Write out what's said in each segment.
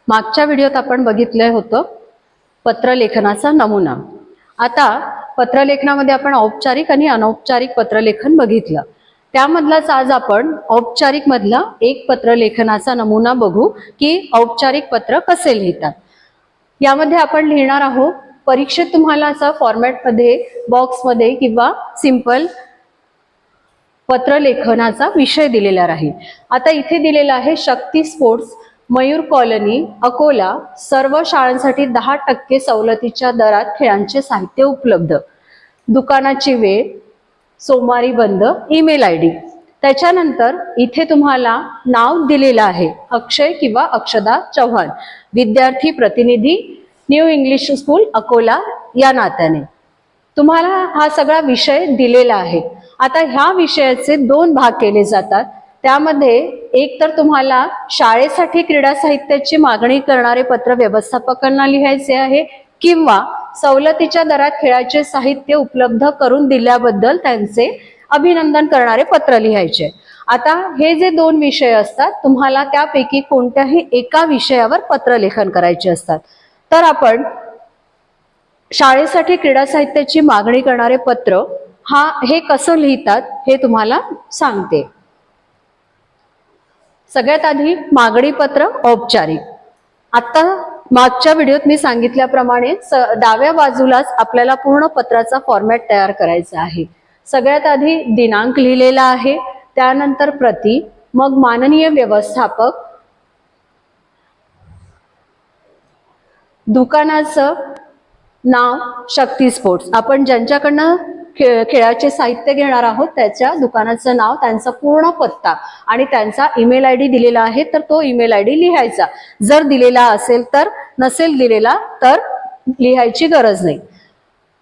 मागच्या व्हिडिओत आपण बघितलं होतं पत्रलेखनाचा नमुना। आता पत्रलेखनामध्ये आपण औपचारिक आणि अनौपचारिक पत्रलेखन बघितलं। त्यामधलाच आज आपण औपचारिक मधला एक पत्रलेखनाचा नमुना बघू की औपचारिक पत्र कसे लिहितात। यामध्ये आपण लिहिणार आहोत, परीक्षेत तुम्हाला असा फॉर्मॅटमध्ये बॉक्समध्ये किंवा सिंपल पत्रलेखनाचा विषय दिलेला राहील। आता इथे दिलेला आहे शक्ती स्पोर्ट्स मयूर कॉलनी अकोला, सर्व शाळांसाठी 10% सवलतीच्या दरात खेळांचे साहित्य उपलब्ध, दुकानाची वेळ सोमवारी बंद, ईमेल आयडी। त्याच्यानंतर इथे तुम्हाला नाव दिलेलं आहे अक्षय किंवा अक्षदा चव्हाण, विद्यार्थी प्रतिनिधी न्यू इंग्लिश स्कूल अकोला या नात्याने तुम्हाला हा सगळा विषय दिलेला आहे। आता ह्या विषयाचे दोन भाग केले जातात। त्यामध्ये एक तर तुम्हाला शाळेसाठी क्रीडा साहित्याची मागणी करणारे पत्र व्यवस्थापकांना लिहायचे आहे किंवा सवलतीच्या दरात खेळाचे साहित्य उपलब्ध करून दिल्याबद्दल त्यांचे अभिनंदन करणारे पत्र लिहायचे। आता हे जे दोन विषय असतात तुम्हाला त्यापैकी कोणत्याही एका विषयावर पत्रलेखन करायचे असतात। तर आपण शाळेसाठी क्रीडा साहित्याची मागणी करणारे पत्र हे कसं लिहितात हे तुम्हाला सांगते। सगळ्यात आधी मागणी पत्र औपचारिक। आता मागच्या व्हिडिओत मी सांगितल्याप्रमाणे डाव्या बाजूलाच आपल्याला पूर्ण पत्राचा फॉर्मॅट तयार करायचा आहे। सगळ्यात आधी दिनांक लिहिलेला आहे, त्यानंतर प्रति, मग माननीय व्यवस्थापक, दुकानाचं नाव शक्ती स्पोर्ट्स, आपण ज्यांच्याकडनं खेळाचे साहित्य घेणार आहोत त्याच्या दुकानाचं नाव, त्यांचा पूर्ण पत्ता आणि त्यांचा ईमेल आयडी दिलेला आहे तर तो ईमेल आयडी लिहायचा। जर दिलेला असेल तर, नसेल दिलेला तर लिहायची गरज नाही।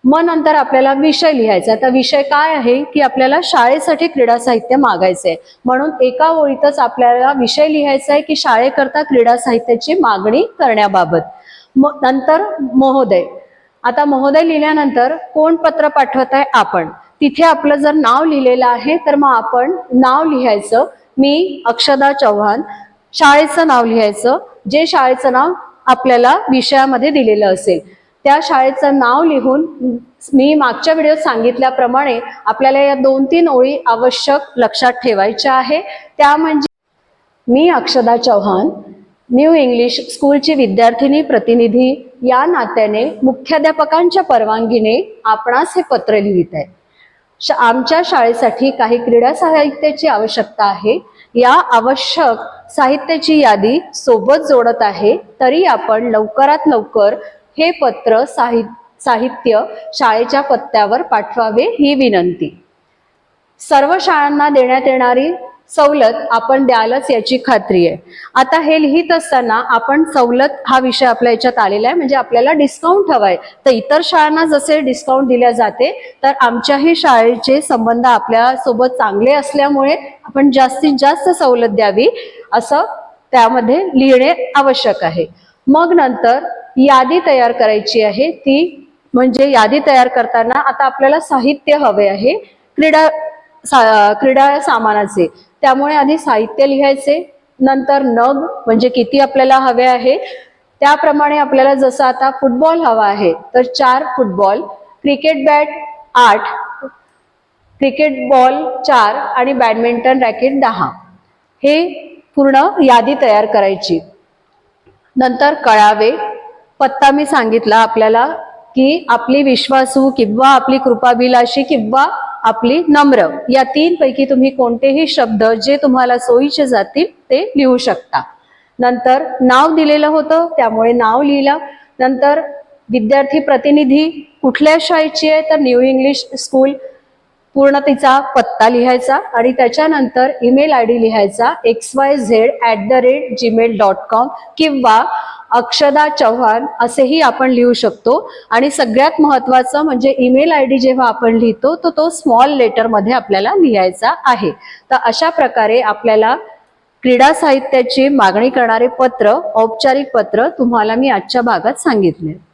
मग नंतर आपल्याला विषय लिहायचा। आता विषय काय आहे की आपल्याला शाळेसाठी क्रीडा साहित्य मागायचंय, म्हणून एका ओळीतच आपल्याला विषय लिहायचा आहे की शाळेकरता क्रीडा साहित्याची मागणी करण्याबाबत। नंतर महोदय, आता महोदय लिहिल्यानंतर कोण पत्र पाठवत आहे आपण, तिथे आपलं जर नाव लिहिलेलं आहे तर मग आपण नाव लिहायचं, मी अक्षदा चव्हाण, शाळेचं नाव लिहायचं, जे शाळेचं नाव आपल्याला विषयामध्ये दिलेलं असेल त्या शाळेचं नाव लिहून मी मागच्या व्हिडिओत सांगितल्याप्रमाणे आपल्याला या 2-3 ओळी आवश्यक लक्षात ठेवायच्या आहे। त्या म्हणजे मी अक्षदा चव्हाण न्यू इंग्लिश स्कूलची विद्यार्थिनी प्रतिनिधी या नात्याने मुख्याध्यापकांच्या परवानगीने आपणास हे पत्र लिहित आहे। आमच्या शाळेसाठी काही क्रीडा साहित्याची आवश्यकता आहे, या आवश्यक साहित्याची यादी सोबत जोडत आहे, तरी आपण लवकरात लवकर हे पत्र साहित्य शाळेच्या पत्त्यावर पाठवावे ही विनंती। सर्व शाळांना देण्यात येणारी सवलत आपण द्यालच याची खात्री आहे। आता हे लिहित असताना आपण सवलत हा विषय आपल्या याच्यात आलेला आहे, म्हणजे आपल्याला डिस्काउंट हवाय। तर इतर शाळांना जसे डिस्काउंट दिल्या जाते तर आमच्याही शाळेचे संबंध आपल्या सोबत चांगले असल्यामुळे आपण जास्तीत जास्त सवलत द्यावी असं त्यामध्ये लिहिणे आवश्यक आहे। मग नंतर यादी तयार करायची आहे, ती म्हणजे यादी तयार करताना आता आपल्याला साहित्य हवे आहे क्रीडा सामानाचे, त्यामुळे आधी साहित्य लिहायचे, नंतर नग म्हणजे किती आपल्याला हवे आहे त्याप्रमाणे आपल्याला जसं आता फुटबॉल हवा आहे तर 4 football, cricket bat 8, cricket ball 4 आणि बॅडमिंटन रॅकेट 10, हे पूर्ण यादी तयार करायची। नंतर कळावे, पत्ता मी सांगितला आपल्याला की आपली विश्वासू किंवा आपली कृपाभिलाषी किंवा आपली नम्र, या 3 पैकी तुम्ही कोणतेही शब्द जे तुम्हाला सोयीचे जातील ते लिहू शकता। नंतर नाव दिलेलं होतं त्यामुळे नाव लिहिलं। नंतर विद्यार्थी प्रतिनिधी कुठल्या शाळेची आहे तर न्यू इंग्लिश स्कूल, पूर्ण तिचा पत्ता लिहायचा आणि त्याच्यानंतर ईमेल आयडी लिहायचा xyz@gmail.com किंवा अक्षदा चव्हाण असेही आपण लिहू शकतो। आणि सगळ्यात महत्त्वाचं म्हणजे ईमेल आयडी जेव्हा आपण लिहितो तर तो स्मॉल लेटर मध्ये आपल्याला लिहायचा आहे। तर अशा प्रकारे आपल्याला क्रीडा साहित्याची मागणी करणारे पत्र, औपचारिक पत्र तुम्हाला मी आजच्या भागात सांगितले।